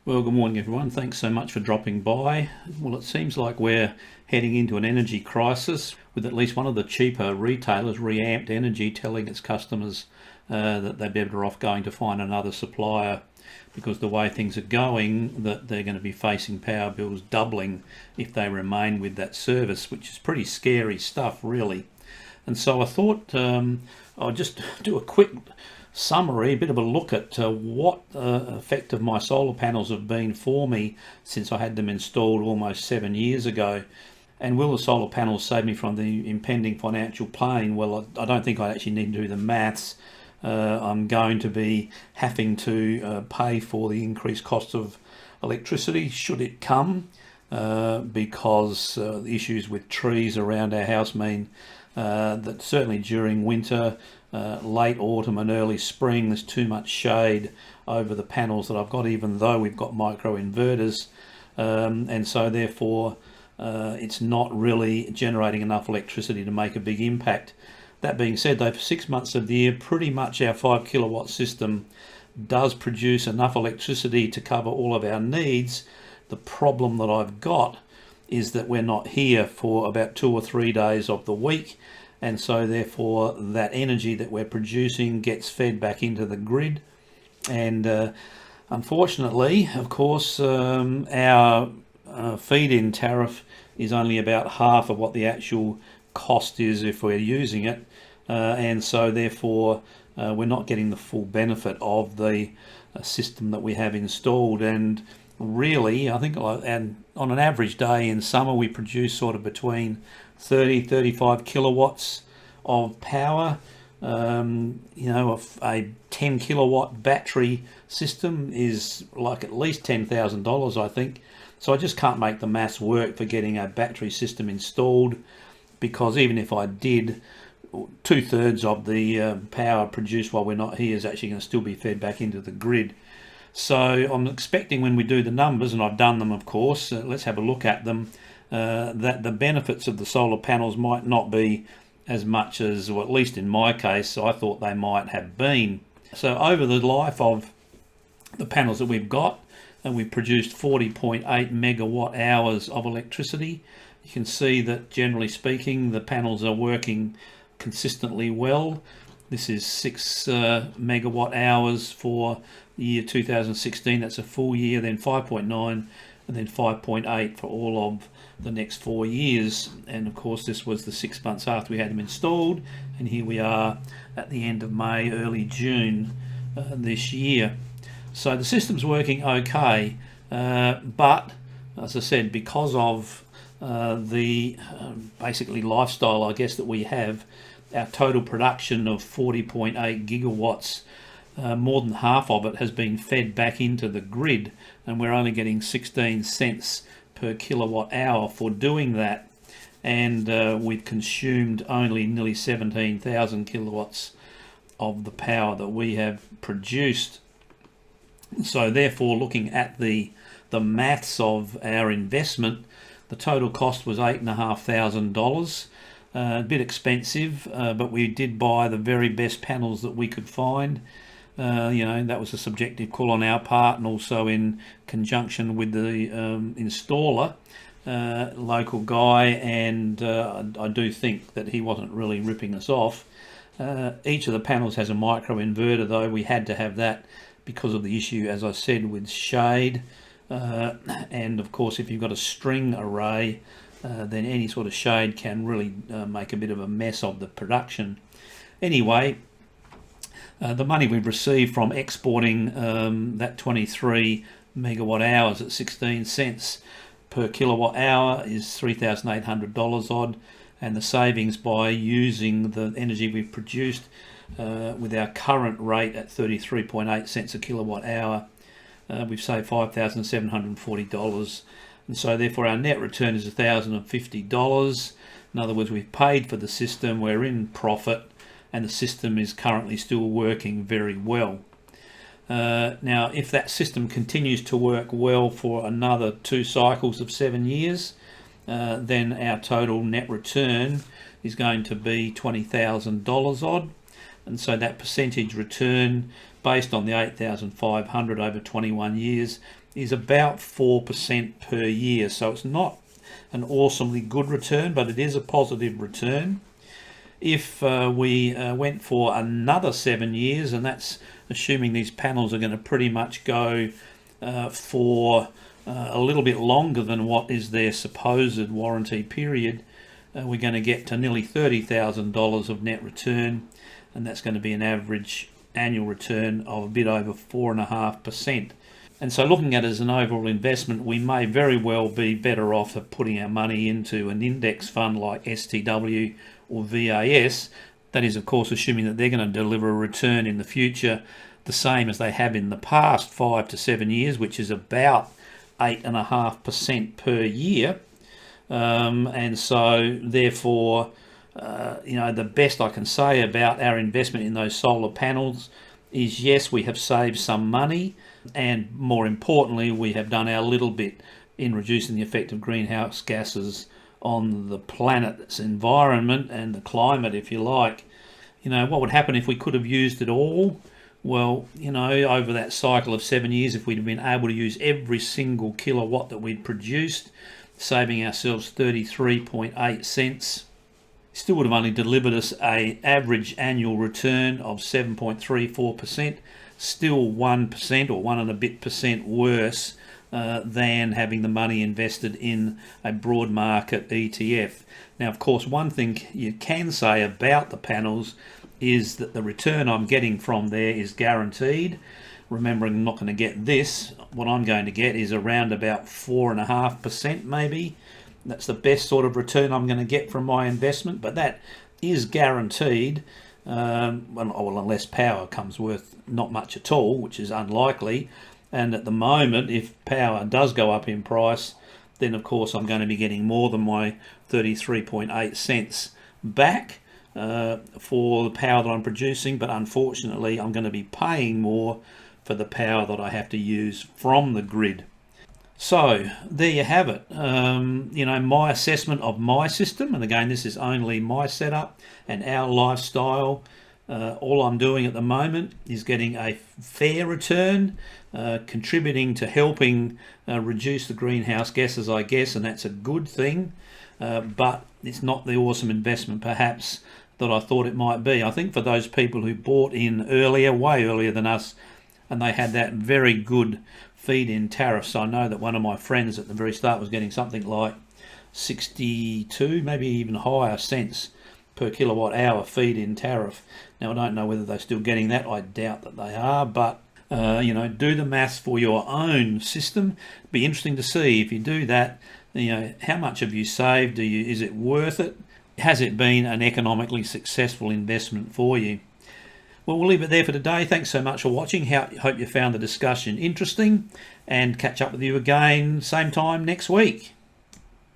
Well, good morning, everyone. Thanks so much for dropping by. Well, it seems like we're heading into an energy crisis with at least one of the cheaper retailers, Reamped Energy, telling its customers that they're better off going to find another supplier because the way things are going, that they're going to be facing power bills doubling if they remain with that service, which is pretty scary stuff, really. And so I thought I'll just do a quick summary, a bit of a look at what effect of my solar panels have been for me since I had them installed almost 7 years ago. And will the solar panels save me from the impending financial pain? Well, I don't think I actually need to do the maths. I'm going to be having to pay for the increased cost of electricity should it come, because the issues with trees around our house mean that certainly during winter, late autumn and early spring, there's too much shade over the panels that I've got, even though we've got micro inverters, and so therefore it's not really generating enough electricity to make a big impact. That being said, though, for 6 months of the year, pretty much our 5 kilowatt system does produce enough electricity to cover all of our needs. The problem that I've got is that we're not here for about 2 or 3 days of the week, and so therefore that energy that we're producing gets fed back into the grid. And unfortunately, of course, our feed-in tariff is only about half of what the actual cost is if we're using it, and so therefore we're not getting the full benefit of the system that we have installed. And really, I think and on an average day in summer we produce sort of between 30-35 kilowatts of power. A 10 kilowatt battery system is like at least $10,000, I think. So I just can't make the maths work for getting a battery system installed, because even if I did, 2/3 of the power produced while we're not here is actually going to still be fed back into the grid. So I'm expecting when we do the numbers, and I've done them of course, let's have a look at them, that the benefits of the solar panels might not be as much as, or at least in my case, I thought they might have been. So over the life of the panels that we've got, and we've produced 40.8 megawatt hours of electricity. You can see that generally speaking the panels are working consistently well. This is 6 megawatt hours for the year 2016, that's a full year, then 5.9 and then 5.8 for all of the next 4 years. And of course this was the 6 months after we had them installed, and here we are at the end of May, early June this year. So the system's working okay, but as I said, because of the basically lifestyle, I guess, that we have, our total production of 40.8 gigawatts, more than half of it has been fed back into the grid, and we're only getting 16 cents per kilowatt hour for doing that. And we've consumed only nearly 17,000 kilowatts of the power that we have produced. So therefore, looking at the maths of our investment, the total cost was $8,500. A bit expensive, but we did buy the very best panels that we could find. That was a subjective call on our part, and also in conjunction with the installer, local guy, and I do think that he wasn't really ripping us off. Each of the panels has a micro inverter, though. We had to have that because of the issue, as I said, with shade, and of course if you've got a string array, then any sort of shade can really make a bit of a mess of the production. Anyway, the money we've received from exporting that 23 megawatt hours at 16 cents per kilowatt hour is $3,800 odd, and the savings by using the energy we've produced with our current rate at 33.8 cents a kilowatt hour, we've saved $5,740, and so therefore our net return is $1,050. In other words, we've paid for the system, we're in profit, and the system is currently still working very well. Now, if that system continues to work well for another 2 cycles of 7 years, then our total net return is going to be $20,000 odd. And so that percentage return based on the 8,500 over 21 years, is about 4% per year. So it's not an awesomely good return, but it is a positive return. If we went for another 7 years, and that's assuming these panels are going to pretty much go for a little bit longer than what is their supposed warranty period, we're going to get to nearly $30,000 of net return, and that's going to be an average annual return of a bit over 4.5%. And so looking at it as an overall investment, we may very well be better off at putting our money into an index fund like STW or VAS. That is, of course, assuming that they're going to deliver a return in the future the same as they have in the past 5 to 7 years, which is about 8.5% per year. And so therefore, the best I can say about our investment in those solar panels is, yes, we have saved some money, and more importantly, we have done our little bit in reducing the effect of greenhouse gases on the planet's environment and the climate, if you like. What would happen if we could have used it all? Well, over that cycle of 7 years, if we'd have been able to use every single kilowatt that we'd produced, saving ourselves 33.8 cents, still would have only delivered us an average annual return of 7.34%, still 1% or 1 and a bit percent worse than having the money invested in a broad market ETF. Now, of course, one thing you can say about the panels is that the return I'm getting from there is guaranteed. Remembering I'm not going to get this, what I'm going to get is around about 4.5% maybe. That's the best sort of return I'm going to get from my investment, but that is guaranteed. Unless power comes worth not much at all, which is unlikely. And at the moment, if power does go up in price, then of course I'm going to be getting more than my 33.8 cents back for the power that I'm producing, but unfortunately I'm going to be paying more for the power that I have to use from the grid. So there you have it. My assessment of my system, and again, this is only my setup and our lifestyle. All I'm doing at the moment is getting a fair return, contributing to helping reduce the greenhouse gases, I guess, and that's a good thing. But it's not the awesome investment, perhaps, that I thought it might be. I think for those people who bought in earlier, way earlier than us, and they had that very good feed-in tariffs. I know that one of my friends at the very start was getting something like 62, maybe even higher cents per kilowatt hour feed-in tariff. Now, I don't know whether they're still getting that. I doubt that they are, but do the maths for your own system. Be interesting to see if you do that. How much have you saved? Is it worth it? Has it been an economically successful investment for you? Well, we'll leave it there for today. Thanks so much for watching. Hope you found the discussion interesting, and catch up with you again same time next week.